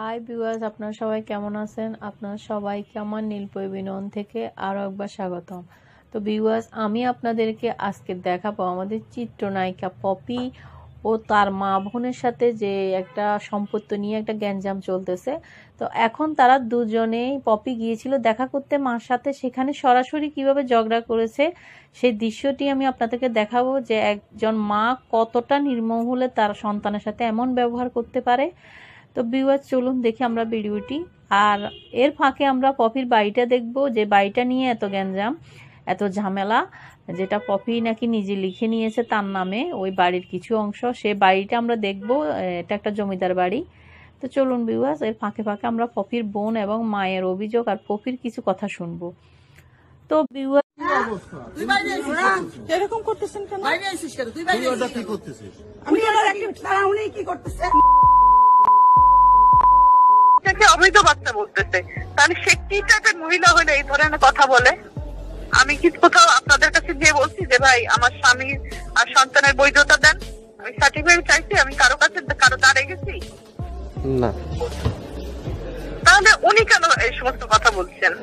Hi viewers, আপনারা সবাই কেমন আছেন? আপনারা সবাইকে আমার নীলপরি বিনোদন থেকে আরও একবার স্বাগতম। তো ভিউয়ার্স, আমি আপনাদেরকে আজকে দেখাবো আমাদের চিত্রনায়িকা পপি ও তার মা বোনের সাথে যে একটা সম্পত্তি নিয়ে একটা গ্যাঞ্জাম চলতেছে। তো এখন তারা দুজনেই, পপি গিয়েছিল দেখা করতে মার সাথে, সেখানে সরাসরি কিভাবে ঝগড়া করেছে সেই দৃশ্যটি আমি আপনাদেরকে দেখাবো, যে একজন মা কতটা নির্মম হলে তার সন্তানের সাথে এমন ব্যবহার করতে পারে। তো ভিউয়ার্স, চলুন দেখি আমরা ভিডিওটি। আর এর ফাঁকে আমরা পপির বাড়িটা দেখব, যে বাড়িটা নিয়ে এত গ্যাঞ্জাম, এত ঝামেলা, যেটা পপি নাকি নিজে লিখে নিয়েছে তার নামে, ওই বাড়ির কিছু অংশ, সে বাড়িটা আমরা দেখব। এটা একটা জমিদার বাড়ি। তো চলুন ভিউয়ার্স, এর ফাঁকে ফাঁকে আমরা পপির বোন এবং মায়ের অভিযোগ আর পপির কিছু কথা শুনবো। তো ভিউয়ার্স, এরকম করতেছেন কেন? বাইরে আইছিস কেন? তুই বাইরে আইছিস কি করতেছিস? আমি ওনার অ্যাক্টিভিটি তারা উনি কি করতেছে? তাকে অবৈধ বাচ্চা বলতেছে। তাহলে সে কি টাইপের মহিলা হলে এই ধরনের কথা বলে? আমি কি কোথাও আপনাদের কাছে গিয়ে বলছি যে ভাই আমার স্বামী আর সন্তানের বৈধতা দেন? আমি সার্টিফিকেট চাইছি? আমি কারো কাছে কারো দাঁড়িয়ে গেছি না? তাহলে উনি কেন এই সমস্ত কথা বলছেন?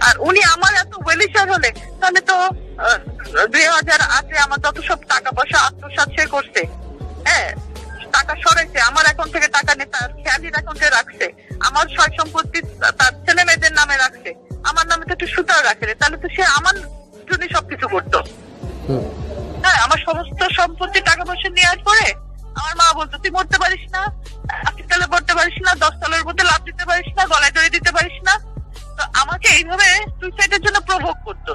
আর উনি আমার এত ওয়েলিশার হলে তাহলে তো 2008-এ আমার যত সব টাকা পয়সা আত্মসাৎ সে করছে, হ্যাঁ, টাকা সরাইছে, আমার অ্যাকাউন্ট থেকে টাকা নিয়ে তার খেয়ালির অ্যাকাউন্টে রাখছে, আমার সয় সম্পত্তি তার ছেলে মেয়েদের নামে রাখছে, আমার নামে তো একটু সুতাও রাখে, তাহলে তো সে আমার জন্য সবকিছু করতো। হ্যাঁ, আমার সমস্ত সম্পত্তি টাকা পয়সা নেওয়ার পরে আমার মা বলতো তুই মরতে পারিস না, হসপিটালে পড়তে পারিস না, 10 তলের মধ্যে লাভ দিতে পারিস না, গলায় দড়ি দিতে পারিস না। তো আমাকে এইভাবে সুইসাইডের জন্য প্রভোগ করতো।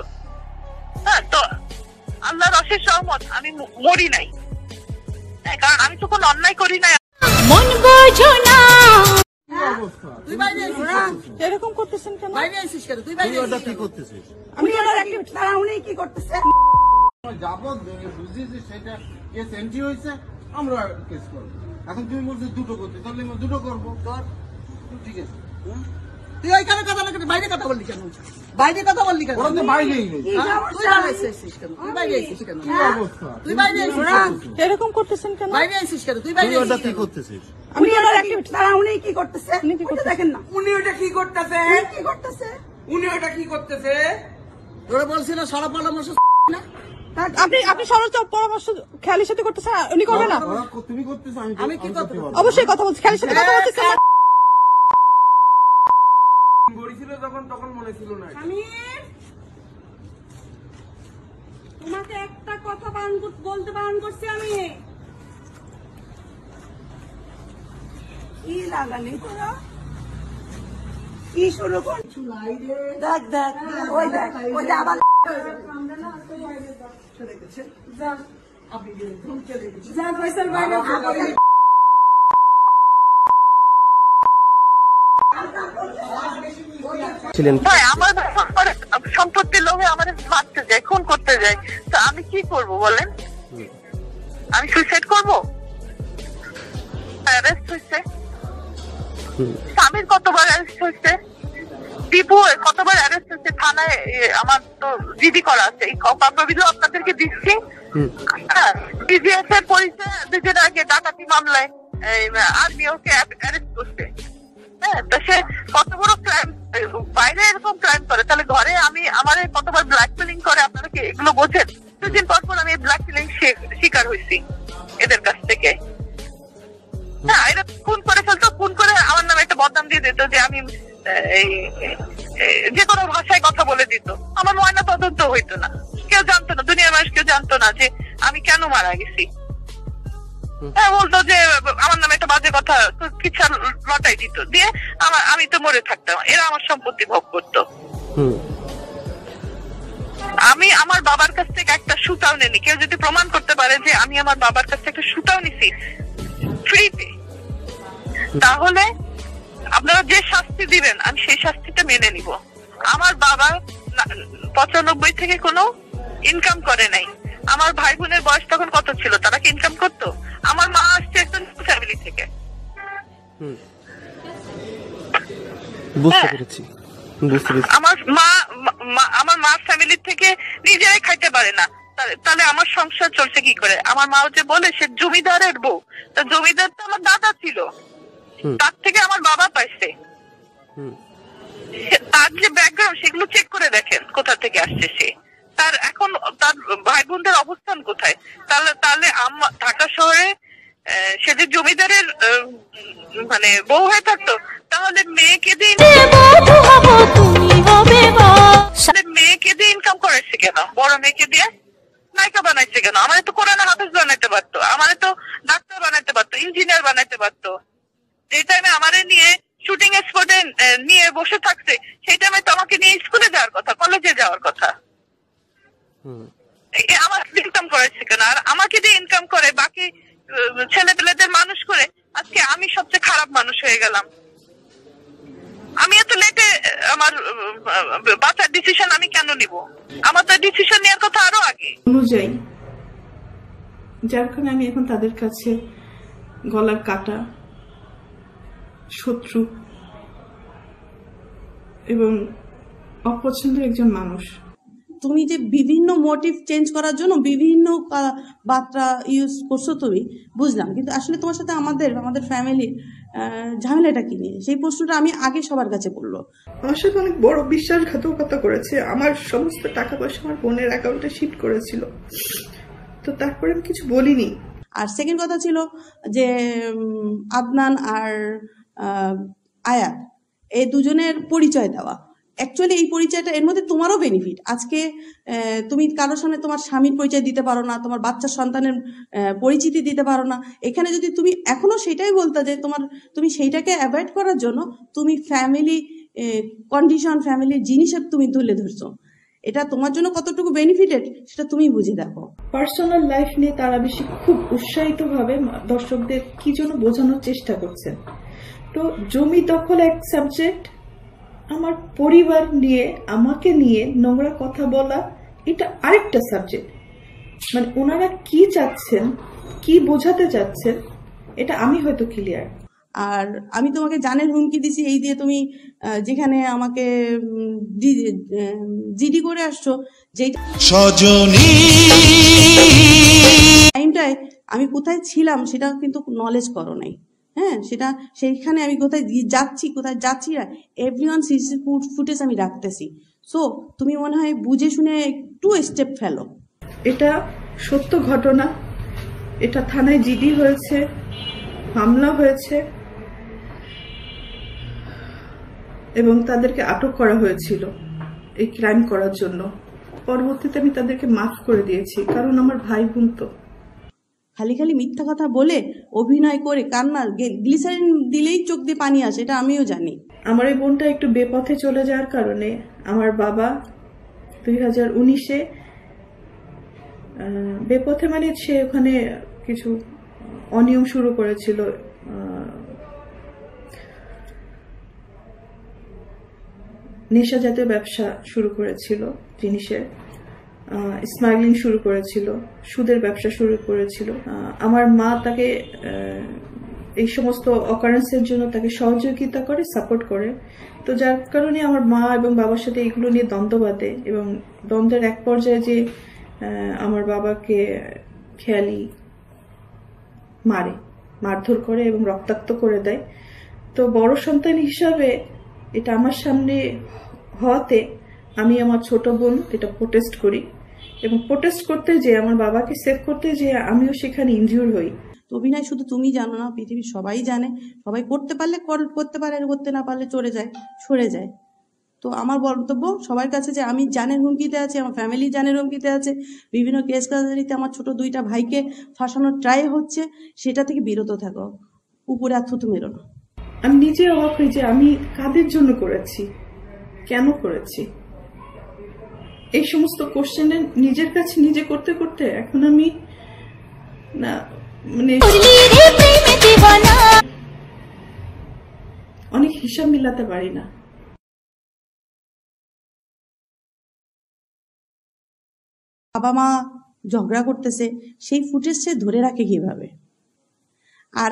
হ্যাঁ, তো আল্লাহর অশেষ রহমত আমি মরি নাই, কারণ আমি তো কোনো অন্যায় করি নাই। মন বোঝো না। তুই বাইরে আইছিস এরকম করতেছেন কেন? বাইরে আইছিস কেন? তুই বাইরে আইছিস কি করতেছিস? আমি ওনার অ্যাক্টিভিটি তারা উনি কি করতেছে? যাবো বুঝি যে সেটা কেস এন্ট্রি হয়েছে, আমরা কেস করবো। এখন তুমি বলছো দুটো করতে, তাহলে আমরা দুটো করবো। তোর ঠিক আছে, তুই ওইখানে কথা বললি, বাইরে কথা বললি কেন? বাইরে কথা বললি কেন? ওরা তো বাইরেই নেই। তুই বাইরে আইছিস কেন? তুই বাইরে আইছিস কেন? কি অবস্থা? তুই বাইরে আইছিস কেন? এরকম করতেছেন কেন? বাইরে আইছিস কেন? তুই বাইরে আইছিস কি কেন? করতেছিস? আমি ওনার অ্যাক্টিভিটি তারা উনি কি করতেছে? উনি কি করতেছে দেখেন না? উনি ওটা কি করতেছে? উনি কি করতেছে? উনি ওটা কি করতেছে? তোরা বলছি না সারা পরামর্শ না? আপনি সরল পরামর্শ খেয়ালির সাথে করতেছেন, উনি করবে না? তুমি করতেছো, আমি কি করতে পারবো? অবশ্যই কথা বলছি, খেয়ালির সাথে কথা বলতেছেন না? গড়িছিল যখন তখন মনে ছিল না। তোমাকে একটা কথা বলতে বারণ করছি আমি। কি লাগালি তোরা? কি শুরু করছো? দেখ দেখ, ওই দেখ, ওই দেখ আবার চলে গেছে। যা আপনি চলে গেছে, যা ফয়সাল ভাই ছিলেন ভাই আমার সম্পত্তির লোভে আমার মারতে যায়, খুন করতে যায়, তো আমি কি করব বলেন? আমি সুইসাইড করবো? অ্যারেস্ট হয়েছে, স্বামীর কতবার অ্যারেস্ট হয়েছে, দীপু কতবার অ্যারেস্ট হয়েছে, থানায় আমার তো জিডি করা আছে, এই কপাবিল আপনাদেরকে দিচ্ছি। হ্যাঁ, ডিজিএফ এর পরিচয় দুদিন আগে ডাকাতি মামলায় আর্মি ওকে অ্যারেস্ট করছে। হ্যাঁ, তো সে কত বড় ক্রাইম, বাইরে এরকম ক্রাইম করে, তাহলে ঘরে আমি আমার কতবার ব্ল্যাকমেলিং করে, আপনারা কি এগুলো বোঝেন? দুদিন পর পর আমি ব্ল্যাকমেলিং শিকার হয়েছি এদের কাছ থেকে। হ্যাঁ, এটা খুন করে ফেলতো, খুন করে আমার নামে একটা বদনাম দিয়ে দিত যে আমি যে কোনো ভাষায় কথা বলে দিত, আমার ময়না তদন্ত হইতো না, কেউ জানতো না, দুনিয়ার মানুষ কেউ জানতো না যে আমি কেন মারা গেছি। হ্যাঁ, বলতো যে আমার নামে একটা বাজে কথা কিচ্ছা লটাই দিত, দিয়ে আমি তো মরে থাকতাম, এরা আমার সম্পত্তি ভোগ করতো। আমি আমার বাবার কাছ থেকে একটা সুতাও নেনি, কেউ যদি প্রমাণ করতে পারে যে আমি আমার বাবার কাছ থেকে একটা সুতাও নিছি ফ্রিতে, তাহলে আপনারা যে শাস্তি দিবেন আমি সেই শাস্তিটা মেনে নিব। আমার বাবা 95 থেকে কোনো ইনকাম করে নাই, আমার ভাই বোনের বয়স তখন কত ছিল, তারা কি ইনকাম করতো? আমার মা আসছে একজন ফ্যামিলি থেকে। বুঝতে পেরেছি। আমার মা ফ্যামিলি থেকে নিজেরাই খাইতে পারে না, তাহলে আমার সংসার চলছে কি করে? আমার মা যে বলে সে জমিদারের বউ, তা জমিদার তো আমার দাদা ছিল। তার থেকে আমার বাবা পাইছে। হুম। তার যে ব্যাকগ্রাউন্ড সেগুলো চেক করে দেখেন কোথা থেকে আসছে সে, তার এখন তার ভাই বোনদের অবস্থান কোথায়। তাহলে ঢাকা শহরে সে যে জমিদারের মানে বউ হয়ে থাকতো, তাহলে মেয়েকে দিয়ে ইনকাম করাচ্ছে কেন? বড় মেয়েকে দিয়ে নায়িকা বানাইছে কেন? আমার তো কোরআনে হাফেজ বানাইতে পারতো, আমার তো ডাক্তার বানাইতে পারতো, ইঞ্জিনিয়ার বানাইতে পারতো। যে টাইমে আমারে নিয়ে শুটিং স্পটে নিয়ে বসে থাকছে, সেই টাইমে তো আমাকে নিয়ে স্কুলে যাওয়ার কথা, কলেজে যাওয়ার কথা। আমার ইনকাম করাচ্ছে কেন? আর আমাকে দিয়ে ইনকাম করে বাকি ছেলে পেলেদের মানুষ করে আজকে আমি সবচেয়ে খারাপ মানুষ হয়ে গেলাম। আমি এত লেটে আমার বাচ্চার ডিসিশন আমি কেন নিব? আমার তো ডিসিশন নেওয়ার কথা আরো আগে অনুযায়ী, যার কারণে আমি এখন তাদের কাছে গলার কাটা, শত্রু এবং অপছন্দের একজন মানুষ। তুমি যে বিভিন্ন মোটিভ চেঞ্জ করার জন্য বিভিন্ন বার্তা ইউজ করছো তুমি, বুঝলাম, কিন্তু আসলে তোমার সাথে আমাদের ফ্যামিলির ঝামেলাটা কি নিয়ে, সেই প্রশ্নটা আমি আগে সবার কাছে বললো। আমার সাথে অনেক বড় বিশ্বাসঘাতকতা করেছে, আমার সমস্ত টাকা পয়সা আমার বোনের অ্যাকাউন্টে শিফট করেছিল, তো তারপরে আমি কিছু বলিনি। আর সেকেন্ড কথা ছিল যে আদনান আর আয়াত এই দুজনের পরিচয় দেওয়া। অ্যাকচুয়ালি এই পরিচয়টা, এর মধ্যে তোমারও বেনিফিট। আজকে তুমি কারোর সামনে তোমার স্বামীর পরিচয় দিতে পারো না, তোমার বাচ্চার সন্তানের পরিচিতি দিতে পারো না। এখানে যদি তুমি এখনো সেটাই বলতে যে তুমি সেইটাকে অ্যাভয়েড করার জন্য তুমি ফ্যামিলি কন্ডিশন, ফ্যামিলির জিনিস তুমি তুলে ধরছো, এটা তোমার জন্য কতটুকু বেনিফিটেড সেটা তুমি বুঝে দেখো। পার্সোনাল লাইফ নিয়ে তারা বেশি খুব উৎসাহিত ভাবে দর্শকদের কি জন্য বোঝানোর চেষ্টা করছেন। তো জমি দখল এক সাবজেক্ট, আমার পরিবার নিয়ে আমাকে নিয়ে নোংরা কথা বলা এটা আরেকটা সাবজেক্ট। মানে ওনারা কি চাচ্ছেন, কি বোঝাতে চাচ্ছেন, এটা আমি হয়তো ক্লিয়ার। আর আমি তোমাকে জানের হুমকি দিছি, এই দিয়ে তুমি যেখানে আমাকে জিডি করে আসছো, যেই টাইমটায় আমি কোথায় ছিলাম সেটা কিন্তু নলেজ করো নাই। হ্যাঁ, সেইখানে আমি কোথায় যাচ্ছি না, এভরিওয়ান সিসি ফুটেজ আমি রাখতেছি। সো তুমি মনে হয় বুঝে শুনে একটু স্টেপ ফেলো। এটা সত্য ঘটনা, এটা থানায় জিডি হয়েছে, মামলা হয়েছে এবং তাদেরকে আটক করা হয়েছিল এই ক্রাইম করার জন্য। পরবর্তীতে আমি তাদেরকে মাফ করে দিয়েছি, কারণ আমার ভাই বোন তো। খালি মিথ্যা কথা বলে অভিনয় করে কান্না, গ্লিসারিন দিলেই চোখ দিয়ে পানি আসে, এটা আমিও জানি। আমার এই বোনটা একটু বেপথে চলে যাওয়ার কারণে আমার বাবা 2019-এ বেপথে মানে সে ওখানে কিছু অনিয়ম শুরু করেছিল, নেশা জাতীয় ব্যবসা শুরু করেছিল, জিনিসের স্মাগলিং শুরু করেছিল, সুদের ব্যবসা শুরু করেছিল। আমার মা তাকে এই সমস্ত অকারেন্সের জন্য তাকে সহযোগিতা করে, সাপোর্ট করে। তো যার কারণে আমার মা এবং বাবার সাথে এগুলো নিয়ে দ্বন্দ্ব বাঁধে এবং দ্বন্দ্বের এক পর্যায়ে যে আমার বাবাকে খেয়ালি মারধর করে এবং রক্তাক্ত করে দেয়। তো বড় সন্তান হিসাবে এটা আমার সামনে হওয়াতে আমি আমার ছোট বোন এটা প্রোটেস্ট করি এবং প্রোটেস্ট করতে যে আমার বাবাকে সেভ করতে যে আমিও সেখানে ইনজিউর হই। তো অভিনয় শুধু তুমি জানো না, পৃথিবীর সবাই জানে। সবাই করতে পারলে করতে পারে, করতে না পারলে সরে যায়। তো আমার বক্তব্য সবার কাছে যে আমি জানের হুমকিতে আছি, আমার ফ্যামিলি জানের হুমকিতে আছে, বিভিন্ন কেস কাছারিতে আমার ছোট 2টা ভাইকে ফাঁসানোর ট্রাই হচ্ছে, সেটা থেকে বিরত থাকো, উপরে আর থুতু মেরো না। আমি নিজে অবাক হই যে আমি কাদের জন্য করেছি, কেন করেছি, এই সমস্ত কোশ্চেন নিজের কাছে নিজে করতে করতে এখন আমি না মানে অনেক হিসাব মিলাতে পারি না। বাবা মা ঝগড়া করতেছে, সেই ফুটেজ সে ধরে রাখে কিভাবে? আর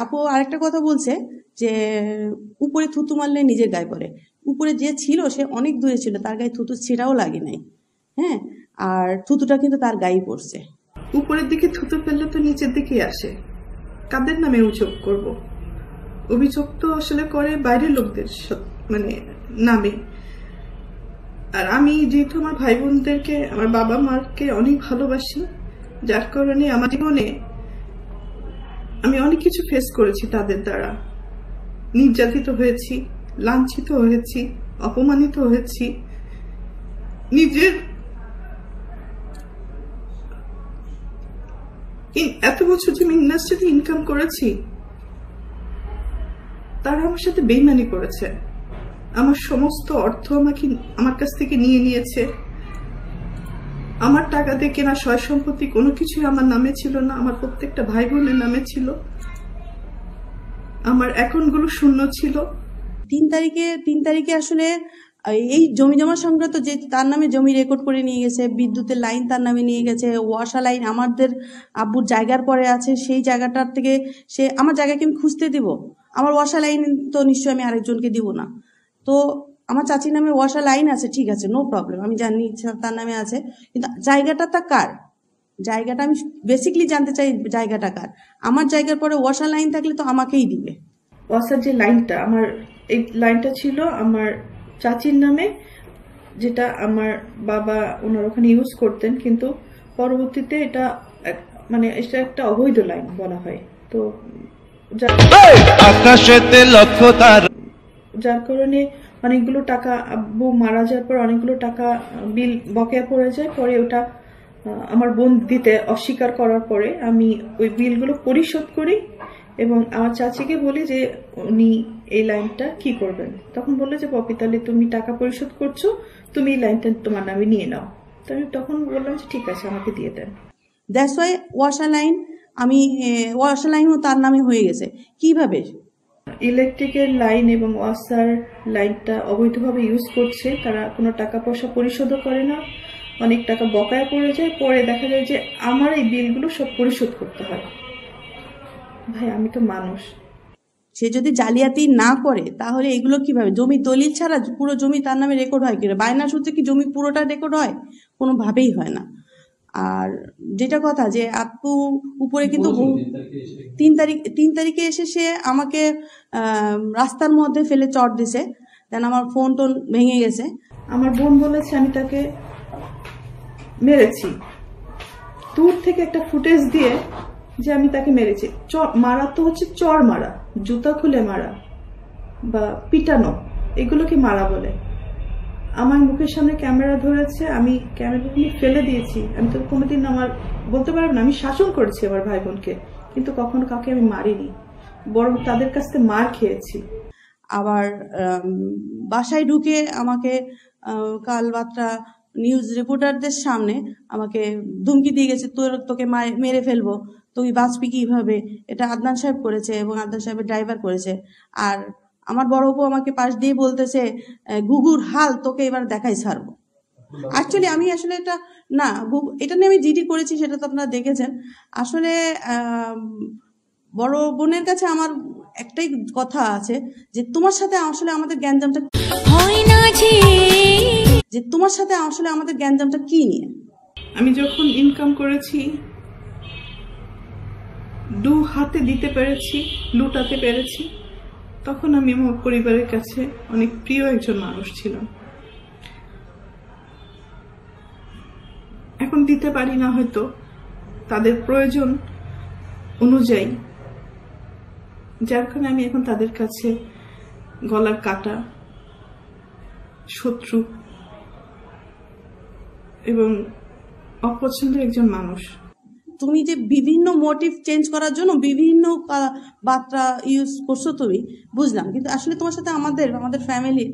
আপু আরেকটা কথা বলছে যে উপরে থুতু মারলে নিজের গায়ে পড়ে। উপরে যে ছিল সে অনেক দূরে ছিল, তার গায়ে থুতু ছিঁড়াও লাগে নাই। হ্যাঁ, আর থুতুটা কিন্তু তার গায়ে পড়ছে। উপরের দিকে থুতু ফেললে তো নিচের দিকে আসে, কাদের নামে উৎসব করব? অভিযোগ তো আসলে করে বাইরের লোকদের মানে নামে। আর আমি যেহেতু আমার ভাই বোনদেরকে, আমার বাবা মাকে অনেক ভালোবাসি, যার কারণে আমার জীবনে আমি অনেক কিছু ফেস করেছি তাদের দ্বারা। নির্যাতিত হয়েছি, লাঞ্ছিত হয়েছি, অপমানিত হয়েছি। নিজের এত বছর যে আমি ইন্ডাস্ট্রিতে ইনকাম করেছি, তারা আমার সাথে বেইমানি করেছে। আমার সমস্ত অর্থ আমার কাছ থেকে নিয়ে নিয়েছে। আমার টাকা দিয়ে কেনা সয় সম্পত্তি কোনো কিছুই আমার নামে ছিল না, আমার প্রত্যেকটা ভাই বোনের নামে ছিল। আমার অ্যাকাউন্টগুলো শূন্য ছিল। 3 তারিখে আসলে এই জমি জমা সংক্রান্ত যে তার নামে জমি রেকর্ড করে নিয়ে গেছে, বিদ্যুতের লাইন তার নামে নিয়ে গেছে, ওয়াসা লাইন আমাদের আব্বুর জায়গার পরে আছে, সেই জায়গাটার থেকে সে আমার জায়গাকে আমি খুঁজতে দিব? আমার ওয়াসা লাইন তো নিশ্চয়ই আমি আরেকজনকে দিব না। তো আমার চাচির নামে ওয়াসা লাইন আছে, ঠিক আছে, নো প্রবলেম, আমি জানি তার নামে আছে, কিন্তু জায়গাটা তা কার? জায়গাটা আমি বেসিকলি জানতে চাই জায়গাটা কার। আমার জায়গার পরে ওয়াসা লাইন থাকলে তো আমাকেই দিবে। ওয়াসার যে লাইনটা, আমার এই লাইনটা ছিল আমার চাচির নামে, যেটা আমার বাবা ওনার ওখানে ইউজ করতেন, কিন্তু পরবর্তীতে এটা মানে এটা একটা অবৈধ লাইন বলা হয়। তো যার কারণে অনেকগুলো টাকা, আব্বু মারা যাওয়ার পর অনেকগুলো টাকা বিল বকেয়া পড়ে যায়। পরে ওটা আমার বোন দিতে অস্বীকার করার পরে আমি ওই বিলগুলো পরিশোধ করি এবং আমার চাচিকে বলি যে উনি এই লাইনটা কি করবেন। তখন বললো যে পপি, তাহলে তুমি টাকা পরিশোধ করছো, তুমি এই লাইনটা তোমার নামে নিয়ে নাও। তো আমি তখন বললাম যে ঠিক আছে, আমাকে দিয়ে দেন। দ্যাটস ওয়াই ওয়াসা লাইন ওয়াসা লাইনও তার নামে হয়ে গেছে। কিভাবে? ইলেকট্রিকের লাইন এবং ওয়াসার লাইনটা অবৈধভাবে ইউজ করছে। তারা কোনো টাকা পয়সা পরিশোধও করে না, অনেক টাকা বকেয়া পড়ে যায়। পরে দেখা যায় যে আমার এই বিলগুলো সব পরিশোধ করতে হয়। ভাই, আমি তো মানুষ। সে যদি জালিয়াতি না করে তাহলে এগুলো কিভাবে? জমি দলিল ছাড়া পুরো জমি তার নামে রেকর্ড হয় কিনা? বায়না সূত্রে কি জমি পুরোটা রেকর্ড হয়? কোনোভাবেই হয় না। আর যেটা কথা যে আপু উপরে কিন্তু 3 তারিখে এসে সে আমাকে রাস্তার মধ্যে ফেলে চট দিছে, দেন আমার ফোন টোন ভেঙে গেছে। আমার বোন বলেছে আমি তাকে মেরেছি, দূর থেকে একটা ফুটেজ দিয়ে যে আমি তাকে মেরেছি। মারা তো হচ্ছে চর মারা, জুতা খুলে মারা বা পিটানো, এগুলোকে মারা বলে। আমার মুখের সামনে ক্যামেরা ধরেছে, আমি ক্যামেরা ফেলে দিয়েছি। আমি তো কোনোদিন আমার বলতে পারবো না আমি শাসন করেছি আমার ভাই বোনকে, কিন্তু কখনো কাউকে আমি মারিনি, বরং তাদের কাছ থেকে মার খেয়েছি। আবার বাসায় ঢুকে আমাকে কাল বার্তা নিউজ রিপোর্টারদের সামনে আমাকে ধুমকি দিয়ে গেছে, তোকে মেরে ফেলবো, তুই বাঁচবি কিভাবে। এটা আদনান সাহেব করেছে এবং আদনান সাহেবের ড্রাইভার করেছে। আর আমার বড় আপু আমাকে পাশ দিয়ে বলতেছে, গুগুর হাল তোকে এবার দেখাই ছাড়বো। অ্যাকচুয়ালি আমি আসলে এটা নিয়ে আমি জিডি করেছি, সেটা তো আপনারা দেখেছেন। আসলে বড় বোনের কাছে আমার একটাই কথা আছে যে তোমার সাথে আসলে আমাদের গ্যাঞ্জামটা কি নিয়ে। আমি যখন ইনকাম করেছি, 2 হাতে দিতে পেরেছি, লুটাতে পেরেছি, তখন আমি আমার পরিবারের কাছে অনেক প্রিয় একজন মানুষ ছিলাম। এখন দিতে পারি না হয়তো তাদের প্রয়োজন অনুযায়ী, যার কারণে আমি এখন তাদের কাছে গলার কাটা, শত্রু এবং অপছন্দের একজন মানুষ। তুমি যে বিভিন্ন মোটিভ চেঞ্জ করার জন্য বিভিন্ন বার্তা ইউজ করছো তুমি, বুঝলাম, কিন্তু আসলে তোমার সাথে আমাদের ফ্যামিলির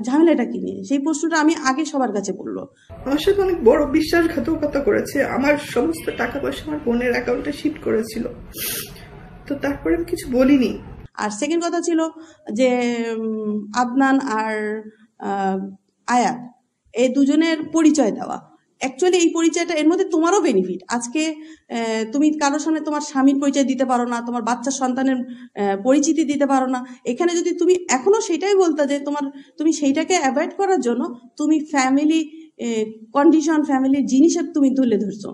ঝামেলাটা কি নিয়ে, সেই প্রশ্নটা আমি আগে সবার কাছে বললো। আমার সাথে অনেক বড় বিশ্বাসঘাতকতা করেছে। আমার সমস্ত টাকা পয়সা আমার বোনের অ্যাকাউন্টে শিফট করেছিল, তো তারপরে আমি কিছু বলিনি। আর সেকেন্ড কথা ছিল যে আদনান আর আয়াত, এই দুজনের পরিচয় দেওয়া। অ্যাকচুয়ালি এই পরিচয়টা, এর মধ্যে তোমারও বেনিফিট। আজকে তুমি কারোর সামনে তোমার স্বামীর পরিচয় দিতে পারো না, তোমার বাচ্চার সন্তানের পরিচিতি দিতে পারো না। এখানে যদি তুমি এখনো সেটাই বলতে যে তুমি সেইটাকে অ্যাভয়েড করার জন্য তুমি ফ্যামিলি কন্ডিশন, ফ্যামিলির জিনিসের তুমি তুলে ধরছো,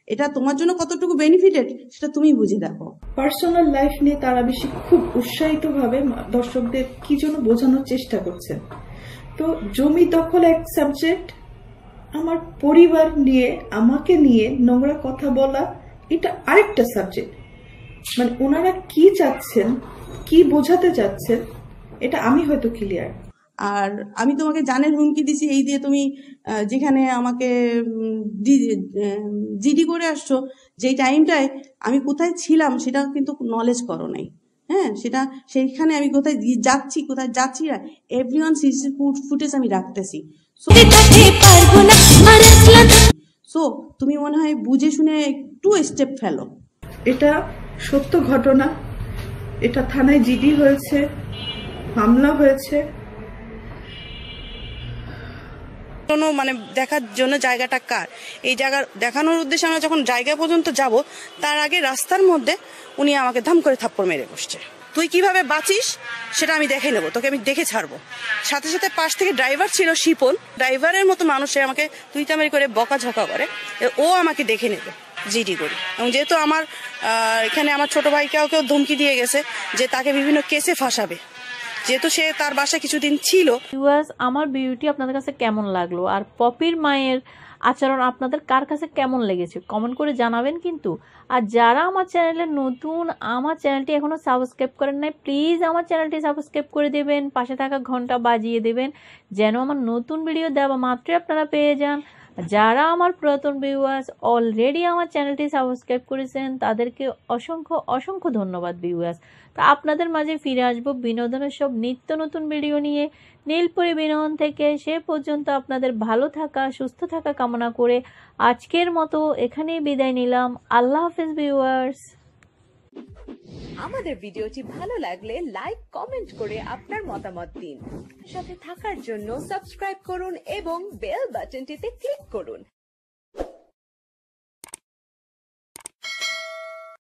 এটা তোমার জন্য কতটুকু বেনিফিটেড সেটা তুমি বুঝে দেখো। পার্সোনাল লাইফ নিয়ে তারা বেশি খুব উৎসাহিত ভাবে দর্শকদের কি জন্য বোঝানোর চেষ্টা করছেন। তো জমি দখল এক সাবজেক্ট, আমার পরিবার নিয়ে আমাকে নিয়ে নোংরা কথা বলা এটা আরেকটা সাবজেক্ট। মানে ওনারা কি চাচ্ছেন, কি বোঝাতে চাচ্ছেন, এটা আমি হয়তো ক্লিয়ার। আর আমি তোমাকে জানের হুমকি দিছি এই দিয়ে তুমি যেখানে আমাকে জিডি করে আসছো, যেই টাইমটায় আমি কোথায় ছিলাম সেটা কিন্তু নলেজ করো নাই। হ্যাঁ, সেটা সেইখানে আমি কোথায় যাচ্ছি কোথায় যাচ্ছি না এভরিওয়ান সিসি ফুটেজ আমি রাখতেছি। সো তুমি মনে হয় বুঝে শুনে একটু স্টেপ ফেলো। এটা সত্য ঘটনা, এটা থানায় জিডি হয়েছে, মামলা হয়েছে। মানে দেখার জন্য জায়গাটা কার, এই জায়গা দেখানোর উদ্দেশ্যে আমরা যখন জায়গা পর্যন্ত যাব তার আগে রাস্তার মধ্যে উনি আমাকে ধাম করে থাপ্পড় মেরে বসছে। তুই কিভাবে বাঁচিস সেটা আমি দেখে নেবো, তোকে আমি দেখে ছাড়বো। সাথে সাথে পাশ থেকে ড্রাইভার ছিল শিপন, ড্রাইভারের মতো মানুষে আমাকে তুই তামারি করে বকাঝকা করে, ও আমাকে দেখে নেবে জিডি করি। এবং যেহেতু আমার এখানে আমার ছোট ভাইকেও কেউ ধমকি দিয়ে গেছে যে তাকে বিভিন্ন কেসে ফাঁসাবে, যেহেতু সে তার বাসায় কিছুদিন ছিল। ভিউয়ার্স, আমার ভিডিওটি আপনাদের কাছে কেমন লাগলো আর পপির মায়ের আচরণ আপনাদের কার কাছে কেমন লেগেছে কমেন্ট করে জানাবেন কিন্তু। আর যারা আমার চ্যানেলে নতুন, আমার চ্যানেলটি এখনো সাবস্ক্রাইব করেন নাই, প্লিজ আমার চ্যানেলটি সাবস্ক্রাইব করে দেবেন, পাশে থাকা ঘন্টা বাজিয়ে দেবেন যেন আমার নতুন ভিডিও দেওয়া মাত্রই আপনারা পেয়ে যান। যারা আমার পুরাতন ভিউয়ার্স অলরেডি আমার চ্যানেলটি সাবস্ক্রাইব করেছেন তাদেরকে অসংখ্য অসংখ্য ধন্যবাদ ভিউয়ার্স। তো আপনাদের মাঝে ফিরে আসবো বিনোদনের সব নিত্য নতুন ভিডিও নিয়ে নীলপরি বিনোদন থেকে। সে পর্যন্ত আপনাদের ভালো থাকা সুস্থ থাকা কামনা করে আজকের মতো এখানেই বিদায় নিলাম। আল্লাহ হাফেজ ভিউয়ার্স। আমাদের ভিডিওটি ভালো লাগলে লাইক কমেন্ট করে আপনার মতামত দিন। সাথে থাকার জন্য সাবস্ক্রাইব করুন এবং বেল বাটনটিতে ক্লিক করুন।